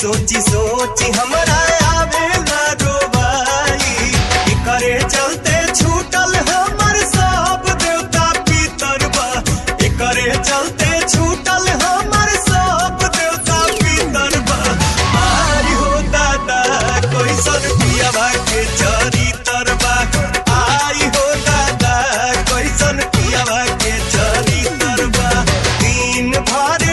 सोची सोची हमरा आवेला रोबाई। एकरे चलते छूटल हमर सब देवता पितर बा। एकरे चलते छूटल हमर सब देवता पितर बा। आई हो दादा कैसन पियवा के चरितर बा। आई हो दादा कैसन पियवा के चरितर बा। दिन भर